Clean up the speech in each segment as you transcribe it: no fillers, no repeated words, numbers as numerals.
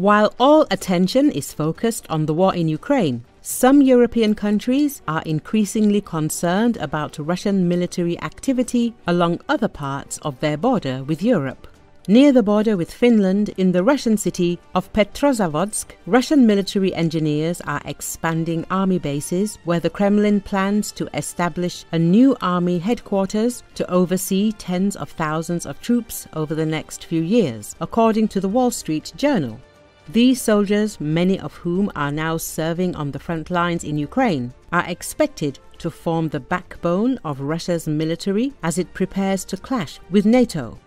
While all attention is focused on the war in Ukraine, some European countries are increasingly concerned about Russian military activity along other parts of their border with Europe. Near the border with Finland, in the Russian city of Petrozavodsk, Russian military engineers are expanding army bases where the Kremlin plans to establish a new army headquarters to oversee tens of thousands of troops over the next few years, according to the Wall Street Journal. These soldiers, many of whom are now serving on the front lines in Ukraine, are expected to form the backbone of Russia's military as it prepares to clash with NATO.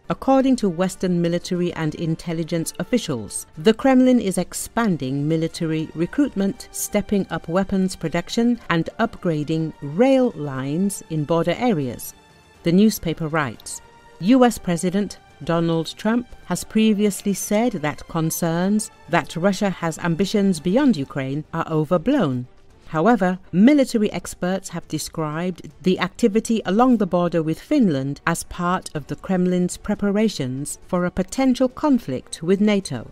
According to Western military and intelligence officials, the Kremlin is expanding military recruitment, stepping up weapons production, and upgrading rail lines in border areas. The newspaper writes, US President Donald Trump has previously said that concerns that Russia has ambitions beyond Ukraine are overblown. However, military experts have described the activity along the border with Finland as part of the Kremlin's preparations for a potential conflict with NATO.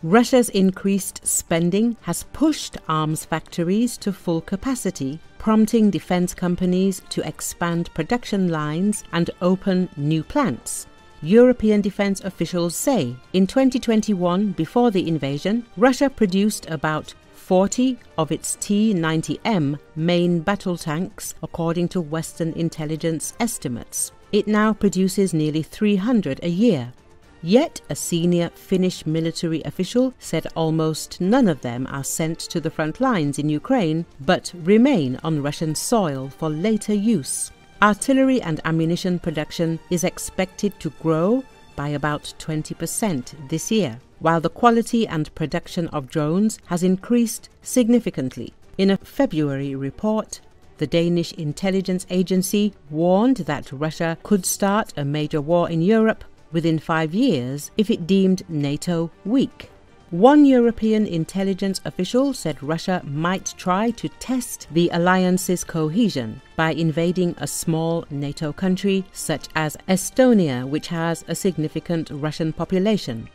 Russia's increased spending has pushed arms factories to full capacity, prompting defense companies to expand production lines and open new plants. European defense officials say in 2021, before the invasion, Russia produced about 40 of its T-90M main battle tanks, according to Western intelligence estimates. It now produces nearly 300 a year. Yet a senior Finnish military official said almost none of them are sent to the front lines in Ukraine, but remain on Russian soil for later use. Artillery and ammunition production is expected to grow by about 20% this year, while the quality and production of drones has increased significantly. In a February report, the Danish intelligence agency warned that Russia could start a major war in Europe within 5 years if it deemed NATO weak. One European intelligence official said Russia might try to test the alliance's cohesion by invading a small NATO country such as Estonia, which has a significant Russian population.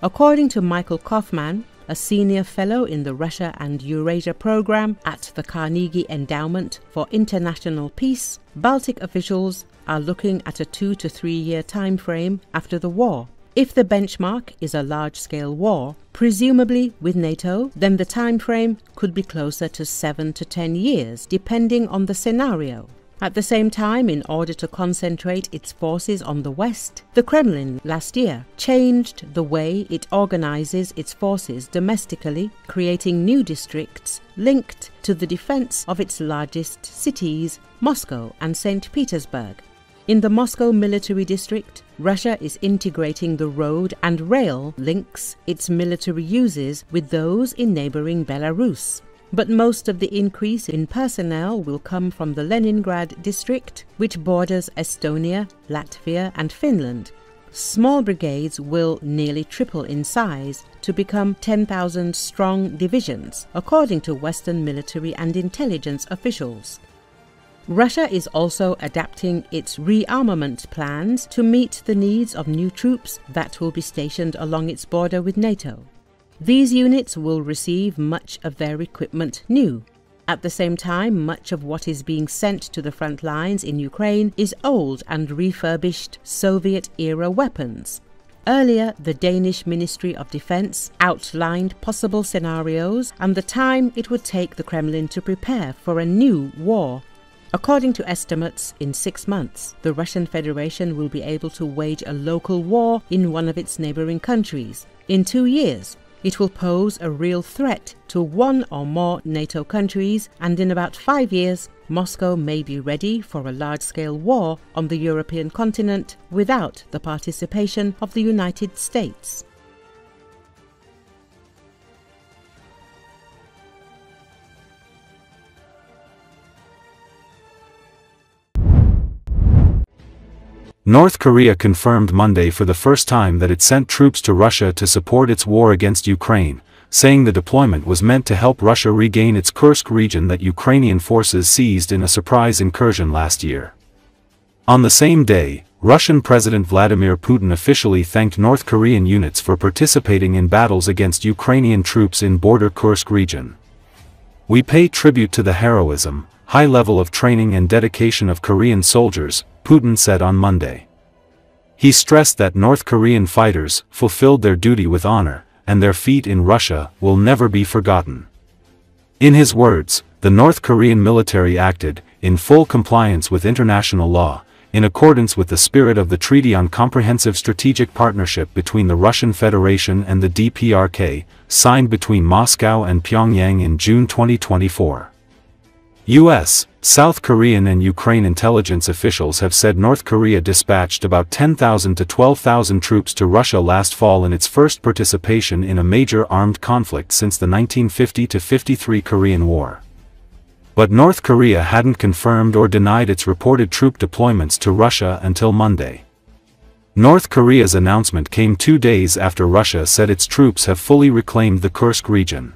According to Michael Kaufman, a senior fellow in the Russia and Eurasia program at the Carnegie Endowment for International Peace, Baltic officials are looking at a 2 to 3 year time frame after the war. If the benchmark is a large-scale war, presumably with NATO, then the time frame could be closer to 7 to 10 years, depending on the scenario. At the same time, in order to concentrate its forces on the West, the Kremlin last year changed the way it organizes its forces domestically, creating new districts linked to the defense of its largest cities, Moscow and St. Petersburg. In the Moscow military district, Russia is integrating the road and rail links its military uses with those in neighboring Belarus. But most of the increase in personnel will come from the Leningrad district, which borders Estonia, Latvia and Finland. Small brigades will nearly triple in size to become 10,000 strong divisions, according to Western military and intelligence officials. Russia is also adapting its rearmament plans to meet the needs of new troops that will be stationed along its border with NATO. These units will receive much of their equipment new. At the same time, much of what is being sent to the front lines in Ukraine is old and refurbished Soviet-era weapons. Earlier, the Danish Ministry of Defense outlined possible scenarios and the time it would take the Kremlin to prepare for a new war. According to estimates, in 6 months, the Russian Federation will be able to wage a local war in one of its neighboring countries. In 2 years, it will pose a real threat to one or more NATO countries, and in about 5 years, Moscow may be ready for a large-scale war on the European continent without the participation of the United States. North Korea confirmed Monday for the first time that it sent troops to Russia to support its war against Ukraine, saying the deployment was meant to help Russia regain its Kursk region that Ukrainian forces seized in a surprise incursion last year. On the same day, Russian President Vladimir Putin officially thanked North Korean units for participating in battles against Ukrainian troops in border Kursk region. "We pay tribute to the heroism, high level of training and dedication of Korean soldiers," Putin said on Monday. He stressed that North Korean fighters fulfilled their duty with honor, and their feat in Russia will never be forgotten. In his words, the North Korean military acted, in full compliance with international law, in accordance with the spirit of the Treaty on Comprehensive Strategic Partnership between the Russian Federation and the DPRK, signed between Moscow and Pyongyang in June 2024. U.S., South Korean and Ukraine intelligence officials have said North Korea dispatched about 10,000 to 12,000 troops to Russia last fall in its first participation in a major armed conflict since the 1950-53 Korean War. But North Korea hadn't confirmed or denied its reported troop deployments to Russia until Monday. North Korea's announcement came 2 days after Russia said its troops have fully reclaimed the Kursk region.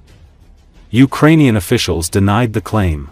Ukrainian officials denied the claim.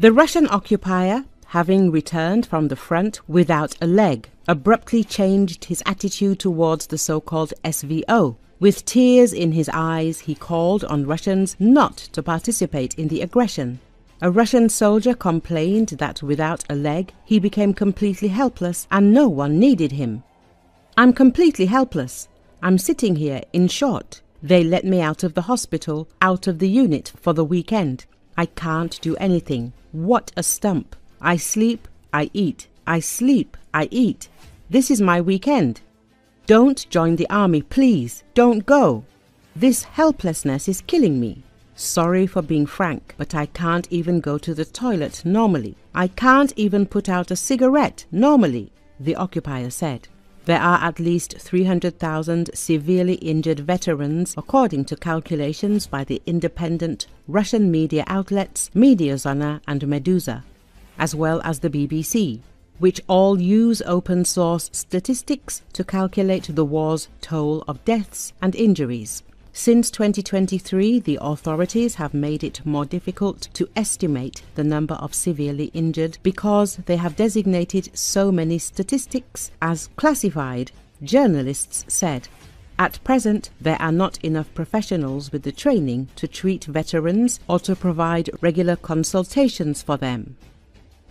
The Russian occupier, having returned from the front without a leg, abruptly changed his attitude towards the so-called SVO. With tears in his eyes, he called on Russians not to participate in the aggression. A Russian soldier complained that without a leg, he became completely helpless and no one needed him. "I'm completely helpless. I'm sitting here, in short. They let me out of the hospital, out of the unit for the weekend. I can't do anything. What a stump. I sleep, I eat. I sleep, I eat. This is my weekend. Don't join the army, please. Don't go. This helplessness is killing me. Sorry for being frank, but I can't even go to the toilet normally. I can't even put out a cigarette normally," the occupier said. There are at least 300,000 severely injured veterans, according to calculations by the independent Russian media outlets Mediazona and Meduza, as well as the BBC, which all use open-source statistics to calculate the war's toll of deaths and injuries. Since 2023, the authorities have made it more difficult to estimate the number of severely injured because they have designated so many statistics as classified, journalists said. At present, there are not enough professionals with the training to treat veterans or to provide regular consultations for them.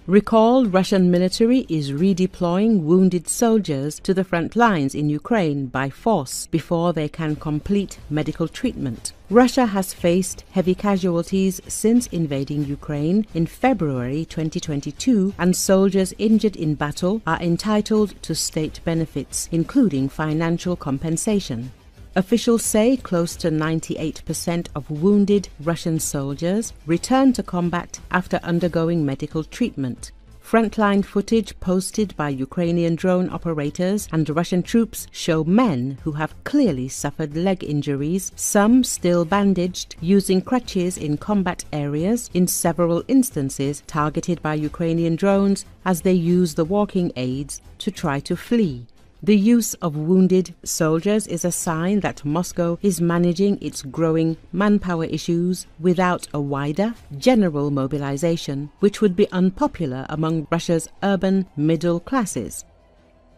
Recall, Russian military is redeploying wounded soldiers to the front lines in Ukraine by force before they can complete medical treatment. Russia has faced heavy casualties since invading Ukraine in February 2022, and soldiers injured in battle are entitled to state benefits, including financial compensation. Officials say close to 98% of wounded Russian soldiers return to combat after undergoing medical treatment. Frontline footage posted by Ukrainian drone operators and Russian troops show men who have clearly suffered leg injuries, some still bandaged, using crutches in combat areas, in several instances targeted by Ukrainian drones as they use the walking aids to try to flee. The use of wounded soldiers is a sign that Moscow is managing its growing manpower issues without a wider, general mobilization, which would be unpopular among Russia's urban middle classes.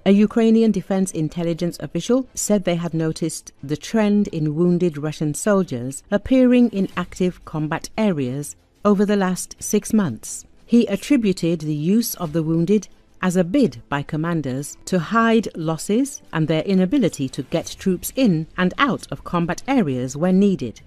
A Ukrainian defense intelligence official said they had noticed the trend in wounded Russian soldiers appearing in active combat areas over the last 6 months. He attributed the use of the wounded as a bid by commanders to hide losses and their inability to get troops in and out of combat areas when needed.